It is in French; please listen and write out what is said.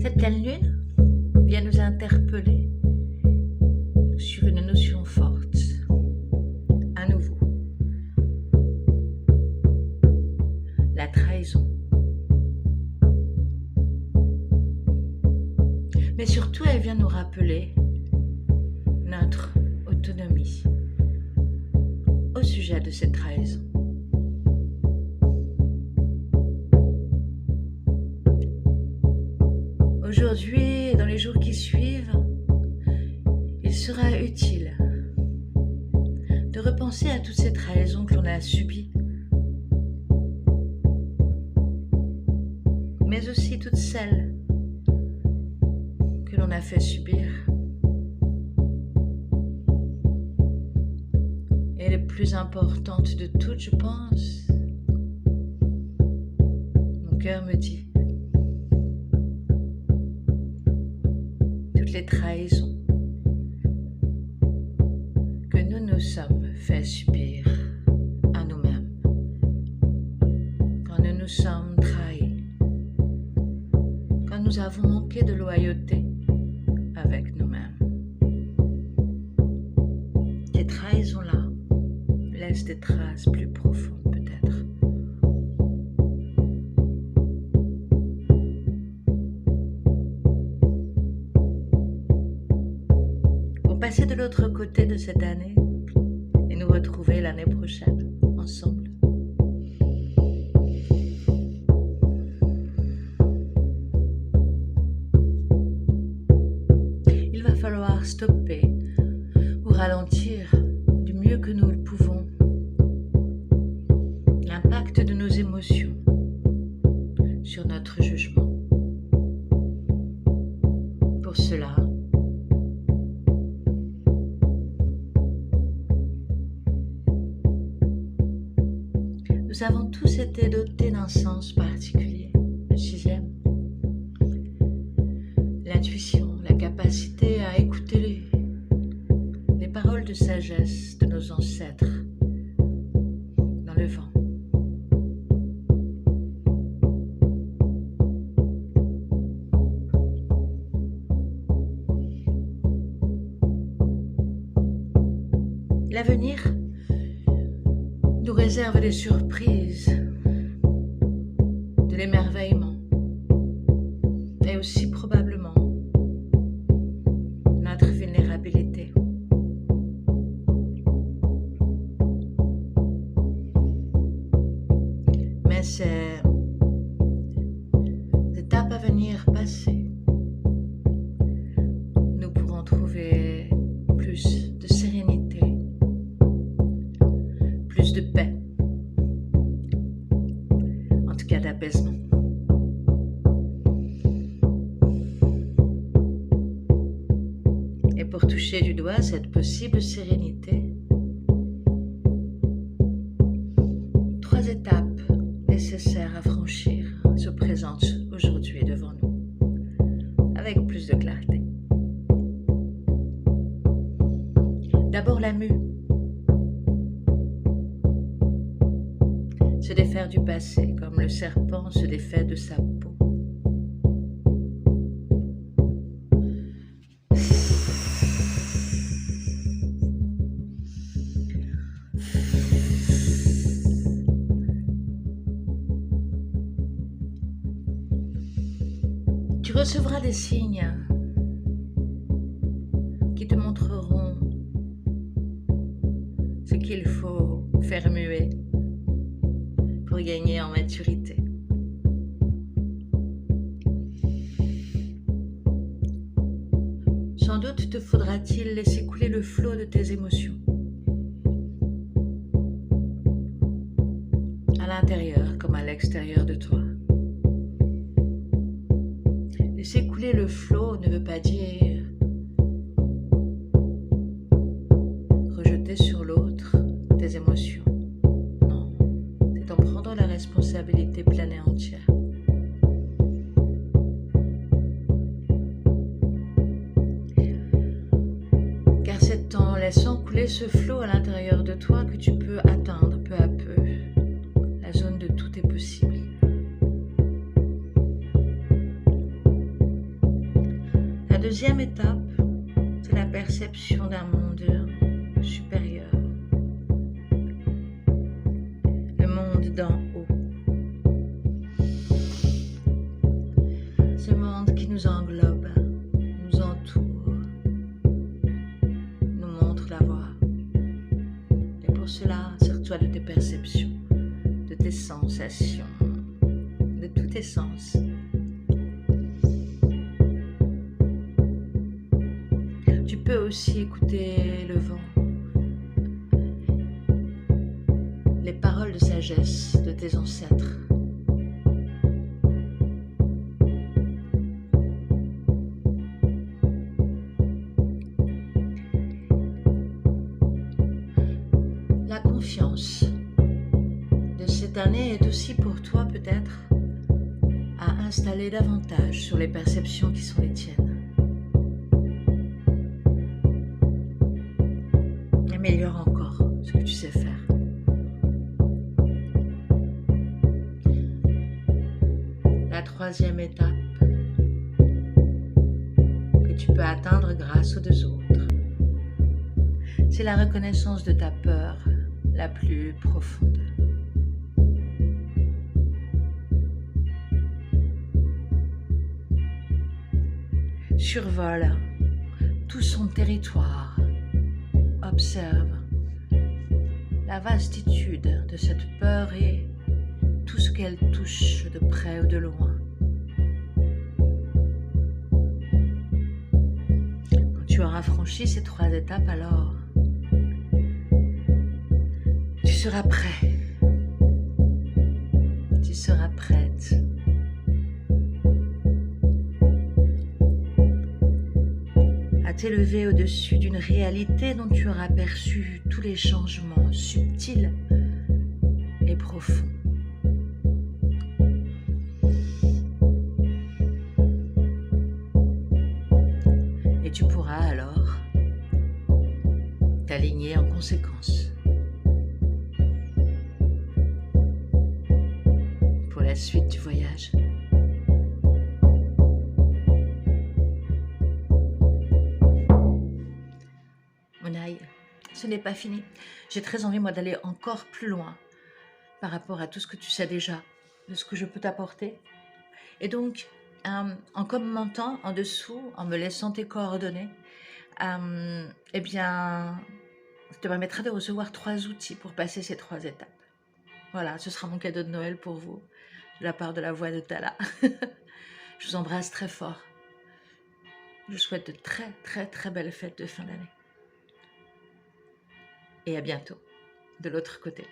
Cette pleine lune vient nous interpeller sur une notion forte, à nouveau, la trahison. Mais surtout, elle vient nous rappeler notre autonomie au sujet de cette trahison. Aujourd'hui et dans les jours qui suivent, il sera utile de repenser à toutes ces trahisons que l'on a subies, mais aussi toutes celles que l'on a fait subir. Et les plus importantes de toutes, je pense, mon cœur me dit, toutes les trahisons que nous nous sommes fait subir à nous-mêmes, quand nous nous sommes trahis, quand nous avons manqué de loyauté avec nous-mêmes. Ces trahisons-là laissent des traces plus profondes peut-être. Pour passer de l'autre côté de cette année et nous retrouver l'année prochaine ensemble. Il va falloir stopper ou ralentir du mieux que nous le pouvons l'impact de nos émotions sur notre jugement. Pour cela, nous avons tous été dotés d'un sens particulier, le sixième. L'intuition, la capacité à écouter les paroles de sagesse de nos ancêtres dans le vent. L'avenir nous réserve des surprises, de l'émerveillement et aussi probablement notre vulnérabilité. Mais ces étapes à venir passées, nous pourrons trouver plus de sérénité, plus de paix, en tout cas d'apaisement. Et pour toucher du doigt cette possible sérénité, 3 étapes nécessaires à franchir se présentent aujourd'hui devant nous, avec plus de clarté. D'abord la mue. Se défaire du passé comme le serpent se défait de sa peau. Tu recevras des signes qui te montreront ce qu'il faut faire muer pour gagner en maturité. Sans doute te faudra-t-il laisser couler le flot de tes émotions à l'intérieur comme à l'extérieur de toi. Laisser couler le flot ne veut pas dire rejeter sur l'autre tes émotions. Non, c'est en prendre la responsabilité pleine et entière. Car c'est en laissant couler ce flot à l'intérieur de toi que tu peux atteindre peu à peu la zone de tout est possible. deuxième étape, c'est la perception d'un monde supérieur, le monde d'en haut. Ce monde qui nous englobe, nous entoure, nous montre la voie. Et pour cela, sers-toi de tes perceptions, de tes sensations, de tous tes sens. Tu peux aussi écouter le vent, les paroles de sagesse de tes ancêtres. La confiance de cette année est aussi pour toi peut-être à installer davantage sur les perceptions qui sont les tiennes. Améliore encore ce que tu sais faire. La troisième étape que tu peux atteindre grâce aux deux autres, c'est la reconnaissance de ta peur la plus profonde. Survole tout son territoire. Observe la vastitude de cette peur et tout ce qu'elle touche de près ou de loin. Quand tu auras franchi ces trois étapes, alors tu seras prêt. Tu seras prête. T'élever au-dessus d'une réalité dont tu auras perçu tous les changements subtils et profonds. Et tu pourras alors t'aligner en conséquence pour la suite du voyage. Ce n'est pas fini. J'ai très envie, moi, d'aller encore plus loin par rapport à tout ce que tu sais déjà, de ce que je peux t'apporter. Et donc, en commentant en dessous, en me laissant tes coordonnées, eh bien, ça te permettra de recevoir 3 outils pour passer ces 3 étapes. Voilà, ce sera mon cadeau de Noël pour vous, de la part de la voix de Tala. Je vous embrasse très fort. Je vous souhaite de très, très, très belles fêtes de fin d'année. Et à bientôt, de l'autre côté.